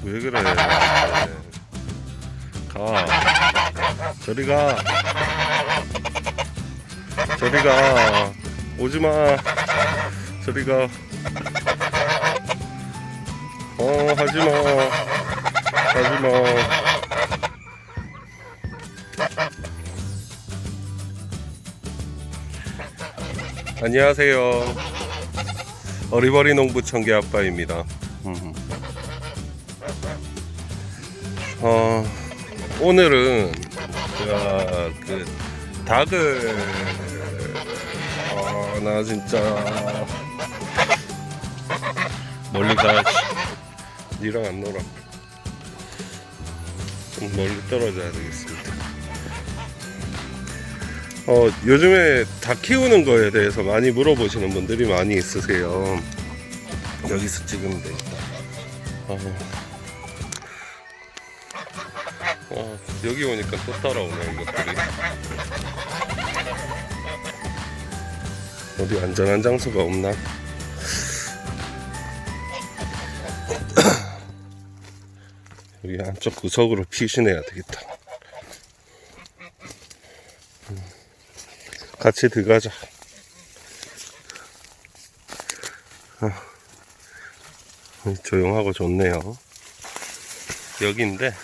왜 그래? 가. 저리 가. 저리 가. 오지 마. 저리 가. 하지 마. 하지 마. 안녕하세요. 어리버리 농부 청개 아빠입니다. 오늘은 제가 그 닭을 나 진짜 멀리 가. 니랑 안 놀아. 좀 멀리 떨어져야 되겠습니다. 요즘에 닭 키우는 거에 대해서 많이 물어보시는 분들이 많이 있으세요. 여기서 찍으면 되겠다. 여기 오니까 또 따라오네 이것들이. 어디 안전한 장소가 없나? 여기 안쪽 구석으로 피신해야 되겠다. 같이 들어가자. 조용하고 좋네요. 여기인데,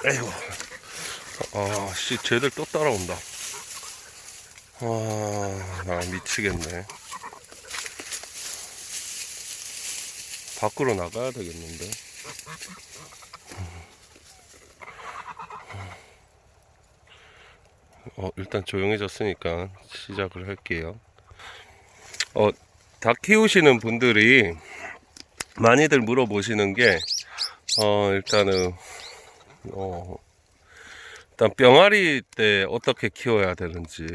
에이구, 씨, 쟤들 또 따라온다. 나 미치겠네. 밖으로 나가야 되겠는데. 일단 조용해졌으니까 시작을 할게요. 닭 키우시는 분들이 많이들 물어보시는 게, 일단은, 일단 병아리 때 어떻게 키워야 되는지,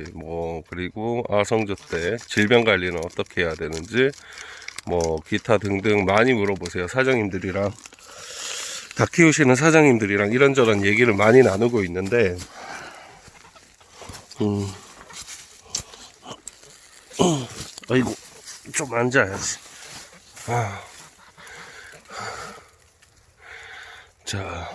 그리고 아성조 때 질병 관리는 어떻게 해야 되는지, 기타 등등 많이 물어보세요. 사장님들이랑, 닭 키우시는 사장님들이랑 이런저런 얘기를 많이 나누고 있는데, 아이고, 좀 앉아야지. 자,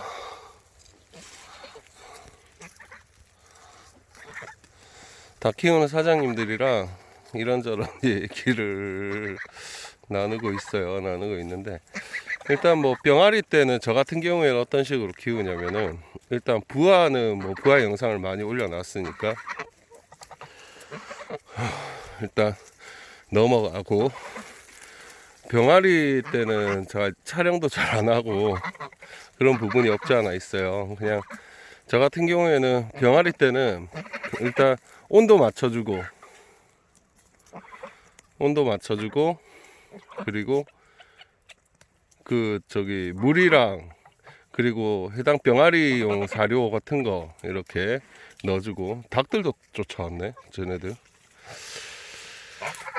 닭 키우는 사장님들이랑 이런저런 얘기를 나누고 있는데, 일단 병아리 때는 저 같은 경우에는 어떤 식으로 키우냐면은, 일단 부화는 부화 영상을 많이 올려놨으니까 일단 넘어가고, 병아리 때는 제가 촬영도 잘 안하고 그런 부분이 없지 않아 있어요. 그냥 저 같은 경우에는 병아리 때는 일단 온도 맞춰주고 그리고 물이랑 그리고 해당 병아리용 사료 같은 거 이렇게 넣어주고, 닭들도 쫓아왔네 쟤네들.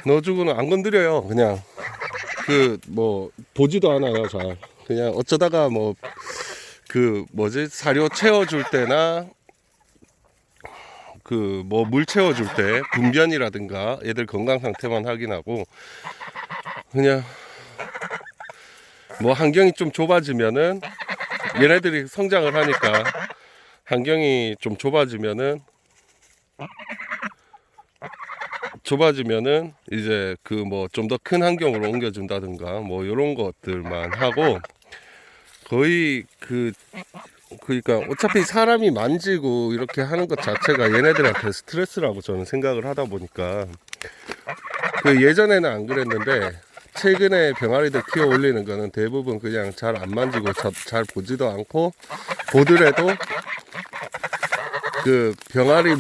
넣어주고는 안 건드려요. 그냥 보지도 않아요. 잘 그냥 어쩌다가 사료 채워줄 때나 물 채워줄 때 분변이라든가 얘들 건강 상태만 확인하고, 그냥 환경이 좀 좁아지면은, 얘네들이 성장을 하니까 환경이 좀 좁아지면은 이제 좀 더 큰 환경으로 옮겨준다든가 요런 것들만 하고, 거의 그러니까 어차피 사람이 만지고 이렇게 하는 것 자체가 얘네들한테 스트레스라고 저는 생각을 하다 보니까, 예전에는 안 그랬는데 최근에 병아리들 키워 올리는 거는 대부분 그냥 잘 안 만지고 잘 보지도 않고, 보더라도 병아리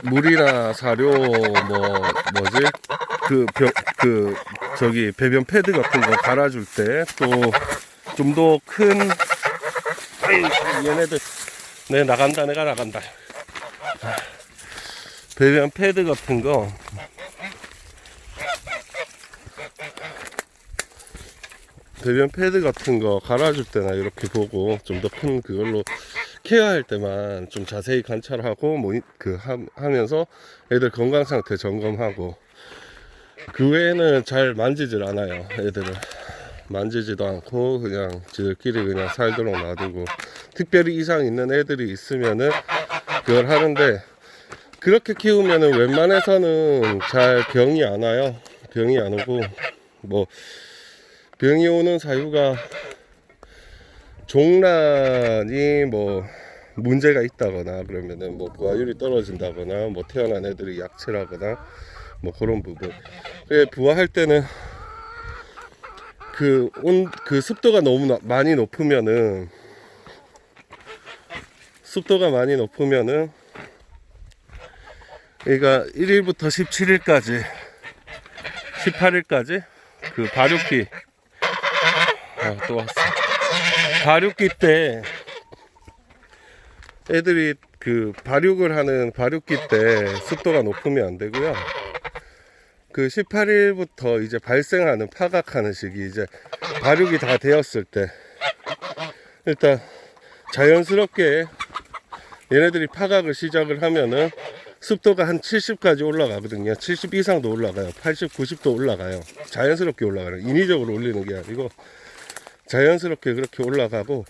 물이나 사료 배변 패드 같은 거 갈아줄 때, 또 좀 더 큰, 얘네들 내가 나간다. 배변 패드 같은 거 갈아줄 때나 이렇게 보고 좀 더 큰 그걸로 케어할 때만 좀 자세히 관찰하고 하면서 애들 건강 상태 점검하고, 그 외에는 잘 만지질 않아요. 애들을 만지지도 않고 그냥 지들끼리 그냥 살도록 놔두고, 특별히 이상 있는 애들이 있으면은 그걸 하는데, 그렇게 키우면은 웬만해서는 잘 병이 안 와요. 병이 안 오고, 뭐 병이 오는 사유가 종란이 뭐 문제가 있다거나, 그러면은 뭐 부화율이 떨어진다거나, 뭐 태어난 애들이 약체라거나, 뭐 그런 부분. 부화할 때는 그 습도가 너무 많이 높으면은, 그러니까 1일부터 17일까지 18일까지 그 발육기, 또 왔어. 발육기 때 애들이 그 발육을 하는 발육기 때 습도가 높으면 안 되고요. 그 18일부터 이제 발생하는 파각하는 시기, 이제 발육이 다 되었을 때, 일단 자연스럽게 얘네들이 파각을 시작을 하면은 습도가 한 70까지 올라가거든요. 70 이상도 올라가요. 80, 90도 올라가요. 자연스럽게 올라가요. 인위적으로 올리는 게 아니고 자연스럽게 그렇게 올라가고,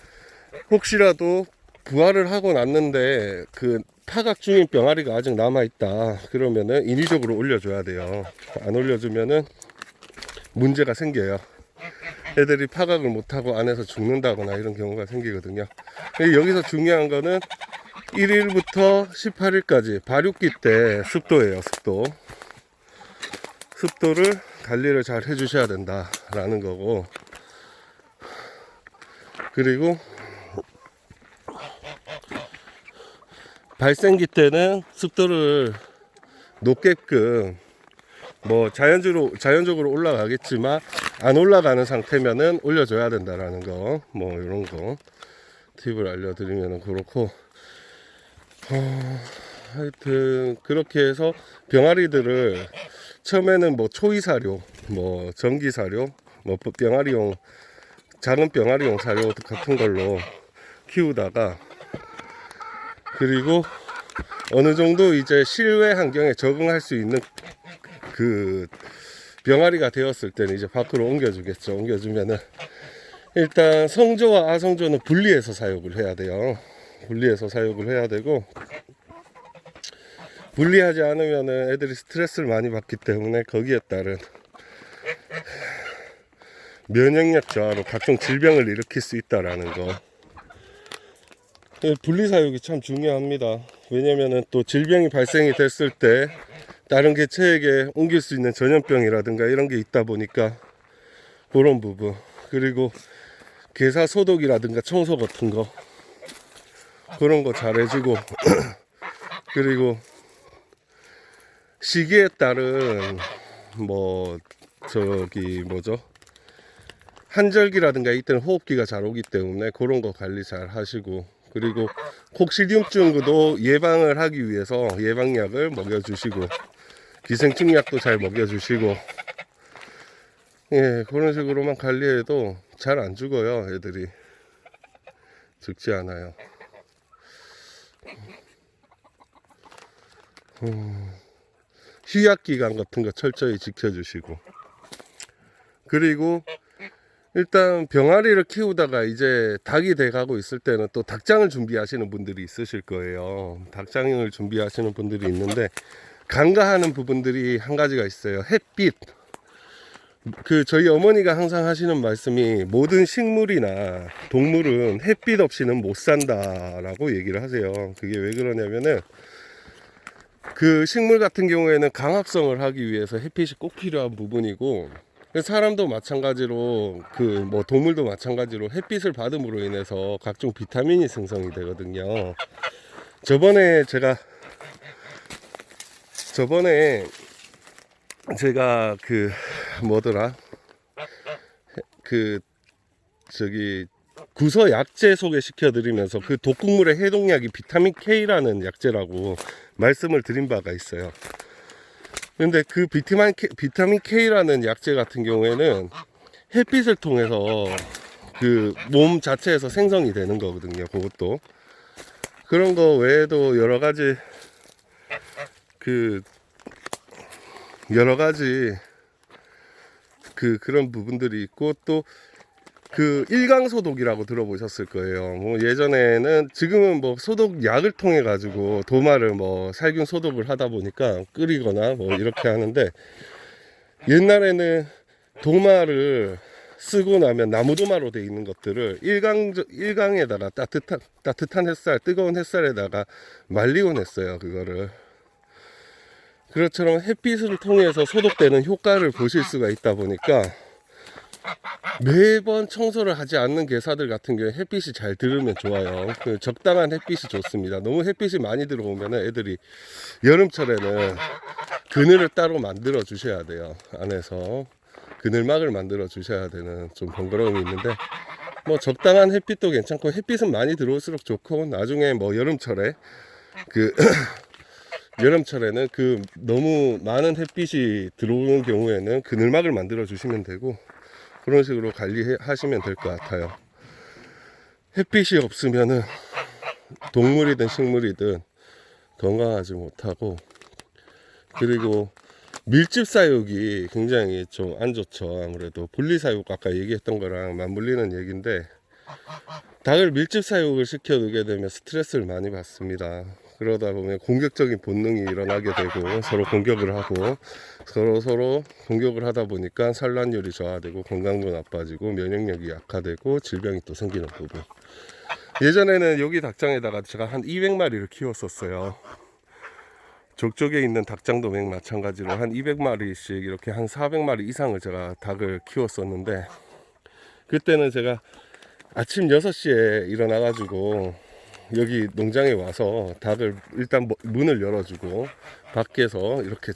혹시라도 부화를 하고 났는데 그 파각 중인 병아리가 아직 남아있다 그러면은 인위적으로 올려줘야 돼요. 안 올려주면은 문제가 생겨요. 애들이 파각을 못하고 안에서 죽는다거나 이런 경우가 생기거든요. 여기서 중요한 거는 1일부터 18일까지 발육기 때 습도예요. 습도를 관리를 잘 해주셔야 된다라는 거고, 그리고 발생기 때는 습도를 높게끔, 뭐 자연적으로 올라가겠지만 안 올라가는 상태면은 올려줘야 된다라는 거, 뭐 이런 거 팁을 알려드리면 그렇고, 하여튼 그렇게 해서 병아리들을 처음에는 뭐 초이사료, 뭐 전기사료, 뭐 병아리용, 작은 병아리용 사료 같은 걸로 키우다가, 그리고 어느 정도 이제 실외 환경에 적응할 수 있는 그 병아리가 되었을 때는 이제 밖으로 옮겨주겠죠. 옮겨주면은 일단 성조와 아성조는 분리해서 사육을 해야 돼요. 분리해서 사육을 해야 되고, 분리하지 않으면은 애들이 스트레스를 많이 받기 때문에 거기에 따른 면역력 저하로 각종 질병을 일으킬 수 있다라는 거. 분리 사육이 참 중요합니다. 왜냐면은 또 질병이 발생이 됐을 때 다른 개체에게 옮길 수 있는 전염병이라든가 이런 게 있다 보니까 그런 부분, 그리고 개사 소독이라든가 청소 같은 거, 그런 거 잘 해주고 그리고 시기에 따른 뭐 한절기라든가 이때는 호흡기가 잘 오기 때문에 그런 거 관리 잘 하시고, 그리고 콕시디움증도 예방을 하기 위해서 예방약을 먹여주시고, 기생충 약도 잘 먹여주시고, 예, 그런 식으로만 관리해도 잘 안 죽어요. 애들이 죽지 않아요. 휴약기간 같은 거 철저히 지켜주시고, 그리고 일단 병아리를 키우다가 이제 닭이 돼 가고 있을 때는 또 닭장을 준비하시는 분들이 있으실 거예요. 닭장을 준비하시는 분들이 있는데, 간과하는 부분들이 한 가지가 있어요. 햇빛. 저희 어머니가 항상 하시는 말씀이, 모든 식물이나 동물은 햇빛 없이는 못 산다라고 얘기를 하세요. 그게 왜 그러냐면은, 그 식물 같은 경우에는 강합성을 하기 위해서 햇빛이 꼭 필요한 부분이고, 사람도 마찬가지로 뭐 동물도 마찬가지로 햇빛을 받음으로 인해서 각종 비타민이 생성이 되거든요. 저번에 제가 구서 약재 소개시켜 드리면서 그 독극물의 해독약이 비타민 K라는 약재라고 말씀을 드린 바가 있어요. 근데 그 비타민 K라는 약재 같은 경우에는 햇빛을 통해서 그 몸 자체에서 생성이 되는 거거든요. 그것도. 그런 거 외에도 여러 가지 그런 부분들이 있고, 또 그 일강 소독이라고 들어보셨을 거예요. 뭐 예전에는, 지금은 뭐 소독 약을 통해 가지고 도마를 뭐 살균 소독을 하다 보니까 끓이거나 뭐 이렇게 하는데, 옛날에는 도마를 쓰고 나면 나무 도마로 돼 있는 것들을 일강에다가 따뜻한 햇살, 뜨거운 햇살에다가 말리곤 했어요. 그거를. 그것처럼 햇빛을 통해서 소독되는 효과를 보실 수가 있다 보니까, 매번 청소를 하지 않는 개사들 같은 경우에 햇빛이 잘 들으면 좋아요. 그 적당한 햇빛이 좋습니다. 너무 햇빛이 많이 들어오면 애들이 여름철에는 그늘을 따로 만들어 주셔야 돼요. 안에서 그늘막을 만들어 주셔야 되는 좀 번거로움이 있는데, 뭐 적당한 햇빛도 괜찮고, 햇빛은 많이 들어올수록 좋고, 나중에 뭐 여름철에 여름철에는 너무 많은 햇빛이 들어오는 경우에는 그늘막을 만들어 주시면 되고, 그런 식으로 관리하시면 될 것 같아요. 햇빛이 없으면은 동물이든 식물이든 건강하지 못하고, 그리고 밀집 사육이 굉장히 좀 안 좋죠. 아무래도 분리 사육, 아까 얘기했던 거랑 맞물리는 얘기인데, 닭을 밀집 사육을 시켜 두게 되면 스트레스를 많이 받습니다. 그러다 보면 공격적인 본능이 일어나게 되고, 서로 공격을 하고, 서로 공격을 하다 보니까 산란율이 저하되고, 건강도 나빠지고, 면역력이 약화되고, 질병이 또 생기는 부분. 예전에는 여기 닭장에다가 제가 한 200마리를 키웠었어요. 족쪽에 있는 닭장도 마찬가지로 한 200마리씩 이렇게 한 400마리 이상을 제가 닭을 키웠었는데, 그때는 제가 아침 6시에 일어나 가지고 여기 농장에 와서 닭을 일단 문을 열어주고, 밖에서 이렇게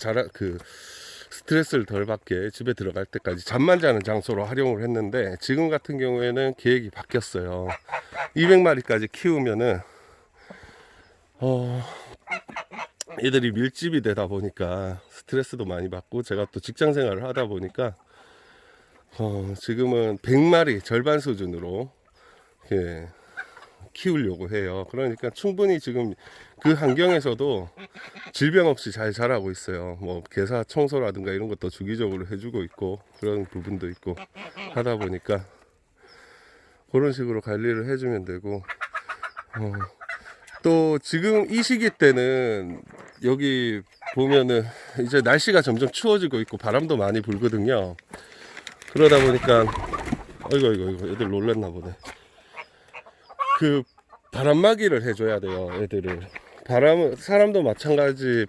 스트레스를 덜 받게 집에 들어갈 때까지 잠만 자는 장소로 활용을 했는데, 지금 같은 경우에는 계획이 바뀌었어요. 200마리까지 키우면은 애들이 밀집이 되다 보니까 스트레스도 많이 받고, 제가 또 직장 생활을 하다 보니까 지금은 100마리 절반 수준으로 키우려고 해요. 그러니까 충분히 지금 그 환경에서도 질병 없이 잘 자라고 있어요. 뭐 개사 청소라든가 이런 것도 주기적으로 해주고 있고, 그런 부분도 있고 하다 보니까 그런 식으로 관리를 해주면 되고, 또 지금 이 시기 때는 여기 보면은 이제 날씨가 점점 추워지고 있고 바람도 많이 불거든요. 그러다 보니까 이거 애들 놀랬나 보네. 바람막이를 해줘야 돼요. 애들을. 사람도 마찬가지.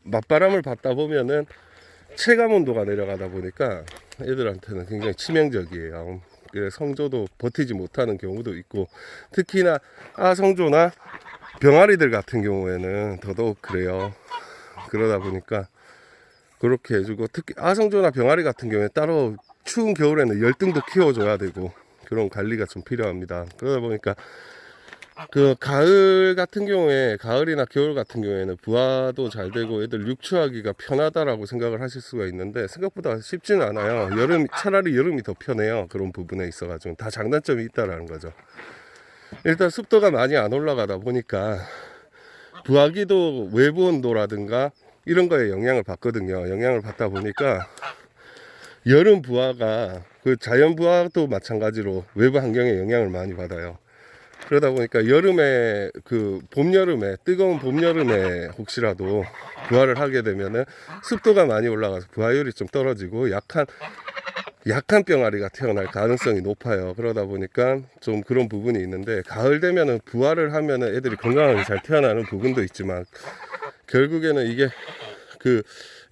맞바람을 받다 보면은 체감 온도가 내려가다 보니까 애들한테는 굉장히 치명적이에요. 그래서 성조도 버티지 못하는 경우도 있고, 특히나 아성조나 병아리들 같은 경우에는 더더욱 그래요. 그러다 보니까 그렇게 해주고, 특히 아성조나 병아리 같은 경우에 따로 추운 겨울에는 열등도 키워줘야 되고, 그런 관리가 좀 필요합니다. 그러다 보니까 가을 같은 경우에, 가을이나 겨울 같은 경우에는 부화도 잘 되고 애들 육추하기가 편하다라고 생각을 하실 수가 있는데, 생각보다 쉽지는 않아요. 차라리 여름이 더 편해요. 그런 부분에 있어가지고 다 장단점이 있다라는 거죠. 일단 습도가 많이 안 올라가다 보니까 부화기도 외부 온도라든가 이런 거에 영향을 받거든요. 영향을 받다 보니까 여름 부화가 자연 부화도 마찬가지로 외부 환경에 영향을 많이 받아요. 그러다 보니까 여름에 봄 여름에 뜨거운 봄 여름에 혹시라도 부화를 하게 되면은 습도가 많이 올라가서 부화율이 좀 떨어지고 약한 병아리가 태어날 가능성이 높아요. 그러다 보니까 좀 그런 부분이 있는데, 가을 되면은 부화를 하면은 애들이 건강하게 잘 태어나는 부분도 있지만, 결국에는 이게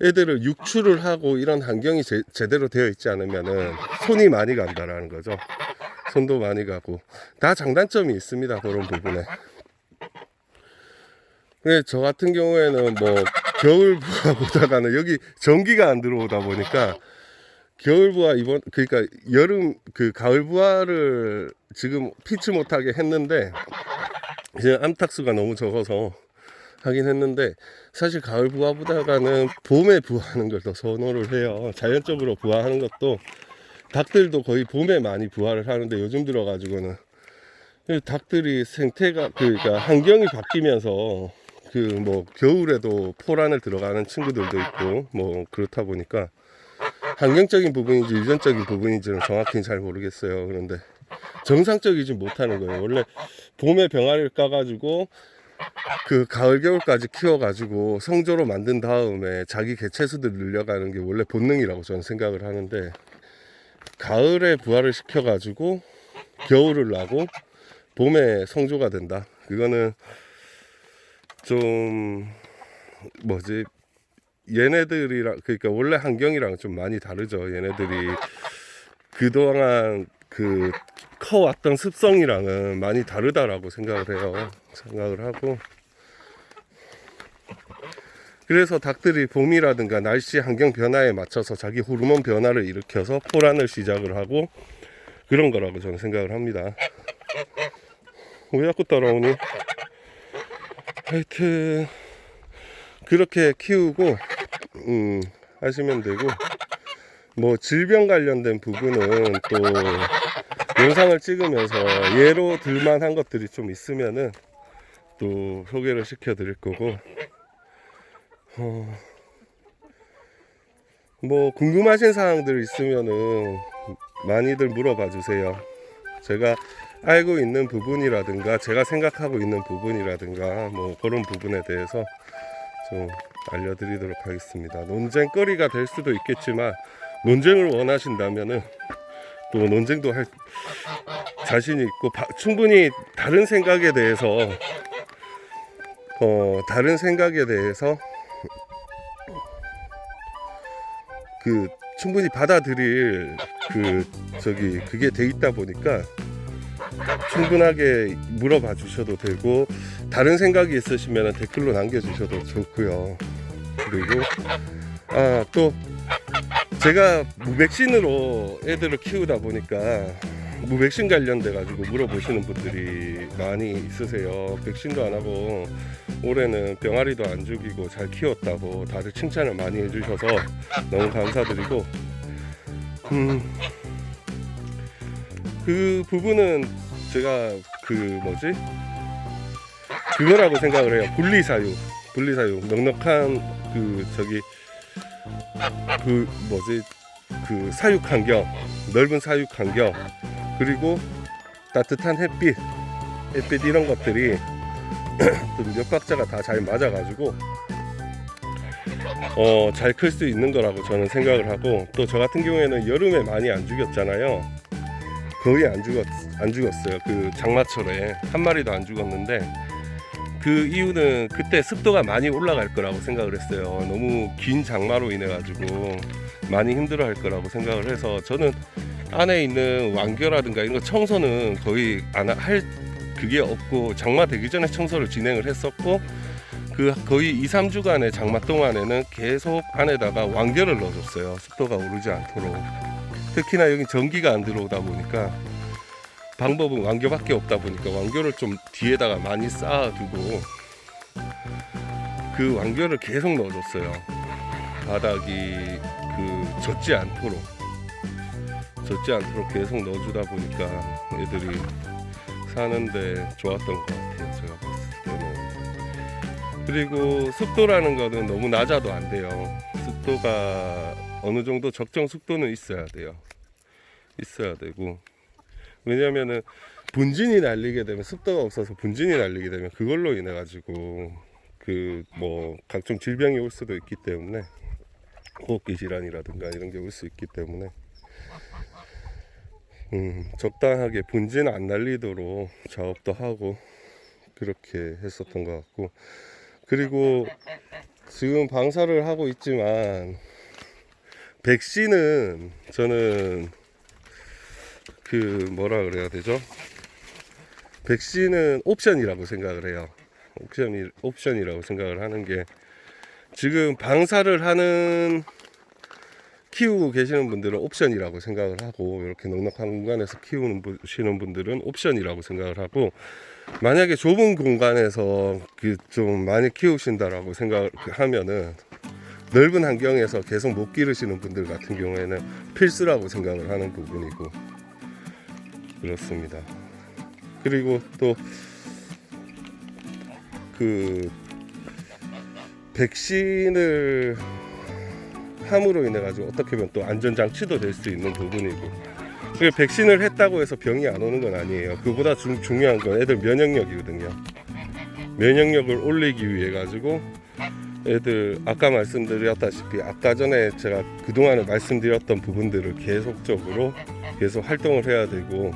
애들을 육출을 하고 이런 환경이 제대로 되어 있지 않으면은 손이 많이 간다라는 거죠. 손도 많이 가고 다 장단점이 있습니다. 그런 부분에. 근데 저 같은 경우에는 뭐 겨울 부화 보다가는 여기 전기가 안 들어오다 보니까 겨울 부화 그러니까 가을 부화를 지금 피치 못하게 했는데, 이제 암탉수가 너무 적어서 하긴 했는데, 사실 가을 부화보다가는 봄에 부화하는 걸 더 선호를 해요. 자연적으로 부화하는 것도 닭들도 거의 봄에 많이 부화를 하는데, 요즘 들어가지고는 닭들이 생태가 그러니까 환경이 바뀌면서 그 뭐 겨울에도 포란을 들어가는 친구들도 있고 뭐 그렇다 보니까 환경적인 부분인지 유전적인 부분인지는 정확히는 잘 모르겠어요. 그런데 정상적이지 못하는 거예요. 원래 봄에 병아리를 까가지고 그 가을 겨울까지 키워가지고 성조로 만든 다음에 자기 개체수들 늘려가는 게 원래 본능이라고 저는 생각을 하는데, 가을에 부화를 시켜가지고 겨울을 나고 봄에 성조가 된다. 그거는 좀 뭐지, 얘네들이랑 그러니까 원래 환경이랑 좀 많이 다르죠. 얘네들이 그동안 그 커왔던 습성이랑은 많이 다르다라고 생각을 해요. 생각을 하고, 그래서 닭들이 봄이라든가 날씨 환경 변화에 맞춰서 자기 호르몬 변화를 일으켜서 포란을 시작을 하고 그런 거라고 저는 생각을 합니다. 왜 자꾸 따라오니? 하여튼 그렇게 키우고 하시면 되고, 뭐 질병 관련된 부분은 또 영상을 찍으면서 예로 들만한 것들이 좀 있으면은 또 소개를 시켜 드릴 거고, 뭐 궁금하신 사항들 있으면은 많이들 물어봐 주세요. 제가 알고 있는 부분이라든가 제가 생각하고 있는 부분이라든가 뭐 그런 부분에 대해서 좀 알려드리도록 하겠습니다. 논쟁거리가 될 수도 있겠지만 논쟁을 원하신다면은 또 논쟁도 할 자신이 있고 충분히 다른 생각에 대해서 그 충분히 받아들일 그게 돼 있다 보니까 충분하게 물어봐 주셔도 되고, 다른 생각이 있으시면 댓글로 남겨주셔도 좋고요. 그리고 또 제가 무백신으로 애들을 키우다 보니까 무백신 관련돼 가지고 물어보시는 분들이 많이 있으세요. 백신도 안 하고 올해는 병아리도 안 죽이고 잘 키웠다고 다들 칭찬을 많이 해주셔서 너무 감사드리고, 그 부분은 제가 그거라고 생각을 해요. 분리사육 넉넉한 사육 환경, 넓은 사육 환경, 그리고 따뜻한 햇빛 이런 것들이 몇 박자가 다 잘 맞아가지고 잘 클 수 있는 거라고 저는 생각을 하고, 또 저 같은 경우에는 여름에 많이 안 죽였잖아요. 거의 안 죽었어요. 그 장마철에 한 마리도 안 죽었는데, 그 이유는 그때 습도가 많이 올라갈 거라고 생각을 했어요. 너무 긴 장마로 인해 가지고 많이 힘들어 할 거라고 생각을 해서, 저는 안에 있는 완겨라든가 이런 거 청소는 거의 안 할 그게 없고, 장마 되기 전에 청소를 진행을 했었고, 그 거의 2-3주간의 장마 동안에는 계속 안에다가 완겨를 넣어줬어요. 습도가 오르지 않도록. 특히나 여기 전기가 안 들어오다 보니까 방법은 완겨밖에 없다 보니까 완겨를 좀 뒤에다가 많이 쌓아두고 그 완겨를 계속 넣어줬어요. 바닥이 젖지 않도록 계속 넣어주다 보니까 애들이 사는데 좋았던 것 같아요, 제가 봤을 때는. 그리고 습도라는 거는 너무 낮아도 안 돼요. 습도가 어느 정도 적정 습도는 있어야 되고, 왜냐면은 분진이 날리게 되면, 습도가 없어서 분진이 날리게 되면 그걸로 인해 가지고 각종 질병이 올 수도 있기 때문에, 호흡기 질환이라든가 이런 게 올 수 있기 때문에 적당하게 분진 안 날리도록 작업도 하고 그렇게 했었던 것 같고, 그리고 지금 방사를 하고 있지만 백신은 저는 뭐라 그래야 되죠? 백신은 옵션이라고 생각을 해요. 옵션이라고 생각을 하는 게, 지금 방사를 키우고 계시는 분들은 옵션이라고 생각을 하고, 이렇게 넉넉한 공간에서 키우시는 분들은 옵션이라고 생각을 하고, 만약에 좁은 공간에서 좀 많이 키우신다라고 생각을 하면은 넓은 환경에서 계속 못 기르시는 분들 같은 경우에는 필수라고 생각을 하는 부분이고 그렇습니다. 그리고 또 그 백신을 함으로 인해 가지고 어떻게 보면 또 안전장치도 될 수 있는 부분이고, 그 백신을 했다고 해서 병이 안 오는 건 아니에요. 그보다 중요한 건 애들 면역력이거든요. 면역력을 올리기 위해 가지고 애들 아까 말씀드렸다시피 아까 전에 제가 그동안에 말씀드렸던 부분들을 계속적으로 계속 활동을 해야 되고,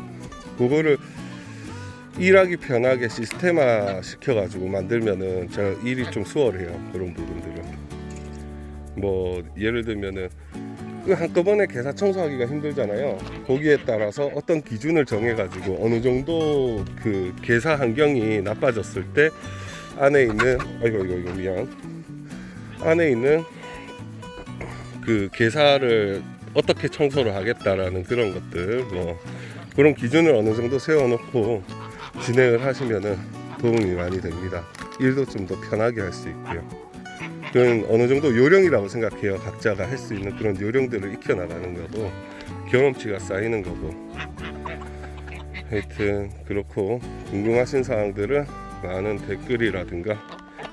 그거를 일하기 편하게 시스템화 시켜가지고 만들면은 제가 일이 좀 수월해요. 그런 부분들은 뭐 예를 들면은 그 한꺼번에 개사 청소하기가 힘들잖아요. 거기에 따라서 어떤 기준을 정해가지고 어느 정도 그 개사 환경이 나빠졌을 때 안에 있는 이거 미안 안에 있는 그 개사를 어떻게 청소를 하겠다라는 그런 것들, 뭐 그런 기준을 어느 정도 세워놓고 진행을 하시면은 도움이 많이 됩니다. 일도 좀 더 편하게 할 수 있고요. 그건 어느 정도 요령이라고 생각해요. 각자가 할 수 있는 그런 요령들을 익혀 나가는 것도 경험치가 쌓이는 거고. 하여튼 그렇고, 궁금하신 사항들은 많은 댓글이라든가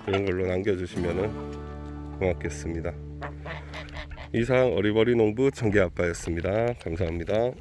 이런 걸로 남겨주시면은 고맙겠습니다. 이상 어리버리 농부 청개아빠였습니다. 감사합니다.